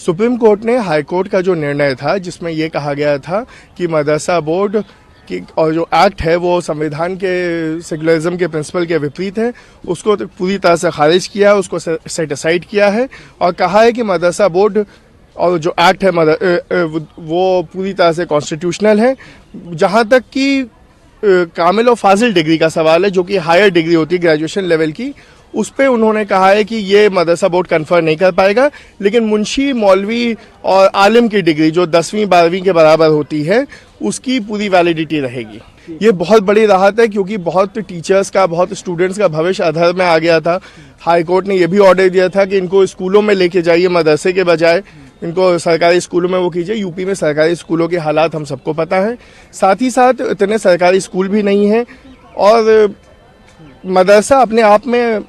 Supreme court ने high court का जो निर्णय था जिसमें ये कहा गया था कि मदरसा बोर्ड की और जो एक्ट है वो संविधान के सेकुलरिज्म के प्रिंसिपल के विपरीत है, उसको तो पूरी तरह से खारिज किया है, उसको सेट असाइड किया है और कहा है कि मदरसा बोर्ड और जो एक्ट है वो पूरी तरह से कॉन्स्टिट्यूशनल है। जहाँ तक कि कामिल और फाजिल डिग्री का सवाल है, जो कि हायर डिग्री होती है ग्रेजुएशन लेवल की, उस पे उन्होंने कहा है कि ये मदरसा बोर्ड कन्फर नहीं कर पाएगा, लेकिन मुंशी, मौलवी और आलिम की डिग्री जो 10वीं 12वीं के बराबर होती है उसकी पूरी वैलिडिटी रहेगी। ये बहुत बड़ी राहत है क्योंकि बहुत टीचर्स का, बहुत स्टूडेंट्स का भविष्य अधर में आ गया था। हाई कोर्ट ने यह भी ऑर्डर दिया था कि इनको स्कूलों में लेके जाइए, मदरसे के बजाय इनको सरकारी स्कूलों में वो कीजिए। यूपी में सरकारी स्कूलों के हालात हम सबको पता है, साथ ही साथ इतने सरकारी स्कूल भी नहीं हैं और मदरसा अपने आप में,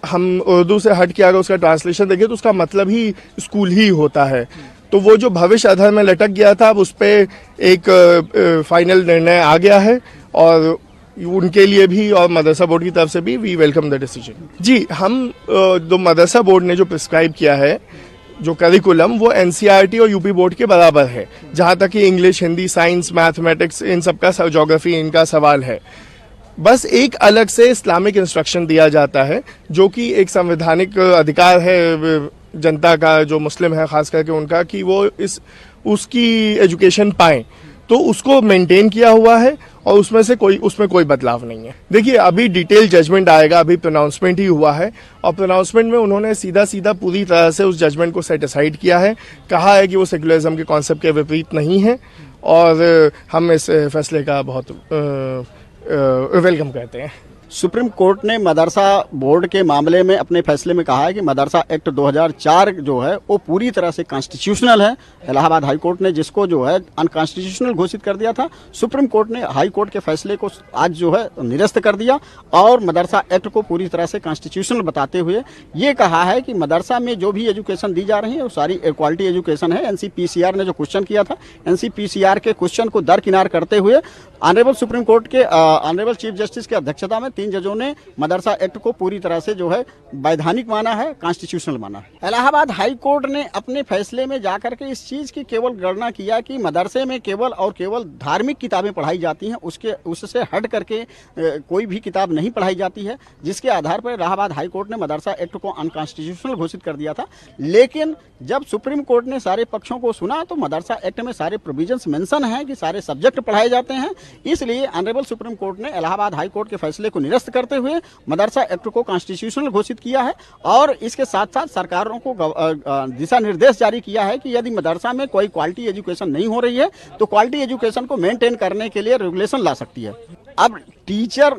हम उर्दू से हट के अगर उसका ट्रांसलेशन देखें तो उसका मतलब ही स्कूल ही होता है। तो वो जो भविष्य अधर में लटक गया था, अब उस पर एक फाइनल निर्णय आ गया है और उनके लिए भी और मदरसा बोर्ड की तरफ से भी वी वेलकम द डिसीजन। जी, हम जो मदरसा बोर्ड ने जो प्रिस्क्राइब किया है जो करिकुलम, वो एनसीईआरटी और यूपी बोर्ड के बराबर है, जहाँ तक कि इंग्लिश, हिंदी, साइंस, मैथमेटिक्स, इन सब का, ज्योग्राफी, इनका सवाल है। बस एक अलग से इस्लामिक इंस्ट्रक्शन दिया जाता है जो कि एक संवैधानिक अधिकार है जनता का, जो मुस्लिम है खास करके उनका, कि वो उसकी एजुकेशन पाएं, तो उसको मेंटेन किया हुआ है और उसमें कोई बदलाव नहीं है। देखिए, अभी डिटेल जजमेंट आएगा, अभी प्रोनाउंसमेंट ही हुआ है और प्रोनाउंसमेंट में उन्होंने सीधा पूरी तरह से उस जजमेंट को सेट असाइड किया है, कहा है कि वो सेकुलरिज्म के कॉन्सेप्ट के विपरीत नहीं है और हम इस फैसले का बहुत वेलकम कहते हैं। सुप्रीम कोर्ट ने मदरसा बोर्ड के मामले में अपने फैसले में कहा है कि मदरसा एक्ट 2004 जो है वो पूरी तरह से कॉन्स्टिट्यूशनल है। इलाहाबाद हाई कोर्ट ने जिसको जो है अनकॉन्स्टिट्यूशनल घोषित कर दिया था, सुप्रीम कोर्ट ने हाई कोर्ट के फैसले को आज जो है निरस्त कर दिया और मदरसा एक्ट को पूरी तरह से कॉन्स्टिट्यूशनल बताते हुए ये कहा है कि मदरसा में जो भी एजुकेशन दी जा रही है वो सारी क्वालिटी एजुकेशन है। एनसीपीसीआर ने जो क्वेश्चन किया था, एनसीपीसीआर के क्वेश्चन को दरकिनार करते हुए ऑनरेबल सुप्रीम कोर्ट के ऑनरेबल चीफ जस्टिस की अध्यक्षता में 3 जजों ने मदरसा एक्ट को पूरी तरह से जो है वैधानिक माना है, कॉन्स्टिट्यूशनल माना है। इलाहाबाद हाई कोर्ट ने अपने फैसले में जाकर के इस चीज की केवल गणना किया कि मदरसे में केवल और केवल धार्मिक किताबें पढ़ाई जाती हैं, उससे हट करके कोई भी किताब नहीं पढ़ाई जाती है, जिसके आधार पर इलाहाबाद हाई कोर्ट ने मदरसा एक्ट को अनकॉन्स्टिट्यूशनल घोषित कर दिया था। लेकिन जब सुप्रीम कोर्ट ने सारे पक्षों को सुना तो मदरसा एक्ट में सारे प्रोविजंस मेंशन है कि सारे सब्जेक्ट पढ़ाए जाते हैं, इसलिए ऑनरेबल सुप्रीम कोर्ट ने इलाहाबाद हाई कोर्ट के फैसले को निरस्त करते हुए मदरसा एक्ट को कॉन्स्टिट्यूशनल घोषित किया है और इसके साथ साथ सरकारों को दिशा निर्देश जारी किया है कि यदि मदरसा में कोई क्वालिटी एजुकेशन नहीं हो रही है तो क्वालिटी एजुकेशन को मेंटेन करने के लिए रेगुलेशन ला सकती है। अब टीचर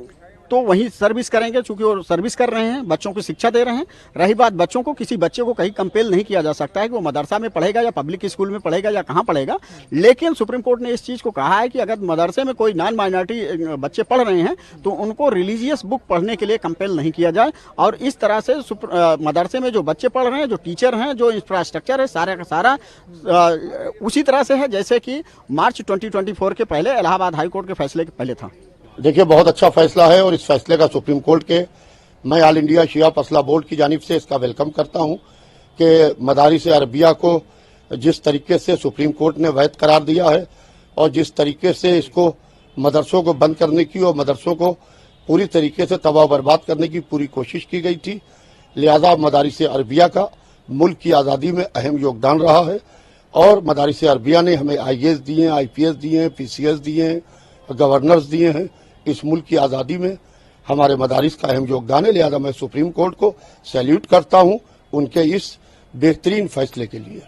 तो वहीं सर्विस करेंगे, चूंकि वो सर्विस कर रहे हैं, बच्चों को शिक्षा दे रहे हैं। रही बात बच्चों को, किसी बच्चे को कहीं कंपेल नहीं किया जा सकता है कि वो मदरसा में पढ़ेगा या पब्लिक स्कूल में पढ़ेगा या कहाँ पढ़ेगा। लेकिन सुप्रीम कोर्ट ने इस चीज को कहा है कि अगर मदरसे में कोई नॉन माइनॉरिटी बच्चे पढ़ रहे हैं तो उनको रिलीजियस बुक पढ़ने के लिए कंपेल नहीं किया जाए और इस तरह से मदरसे में जो बच्चे पढ़ रहे हैं, जो टीचर हैं, जो इंफ्रास्ट्रक्चर है, सारा का सारा उसी तरह से है जैसे कि मार्च 2024 के पहले इलाहाबाद हाई कोर्ट के फैसले के पहले था। देखिए, बहुत अच्छा फैसला है और इस फैसले का सुप्रीम कोर्ट के मैं ऑल इंडिया शिया फसला बोर्ड की जानिब से इसका वेलकम करता हूं कि मदारिस अरबिया को जिस तरीके से सुप्रीम कोर्ट ने वैध करार दिया है और जिस तरीके से इसको मदरसों को बंद करने की और मदरसों को पूरी तरीके से तबाह बर्बाद करने की पूरी कोशिश की गई थी, लिहाजा मदारिस अरबिया का मुल्क की आज़ादी में अहम योगदान रहा है और मदारिस अरबिया ने हमें IAS दिए हैं, IPS दिए हैं, PCS दिए हैं, गवर्नर्स दिए हैं। इस मुल्क की आज़ादी में हमारे मदारिस का अहम योगदान है, लिहाजा मैं सुप्रीम कोर्ट को सैल्यूट करता हूं उनके इस बेहतरीन फैसले के लिए।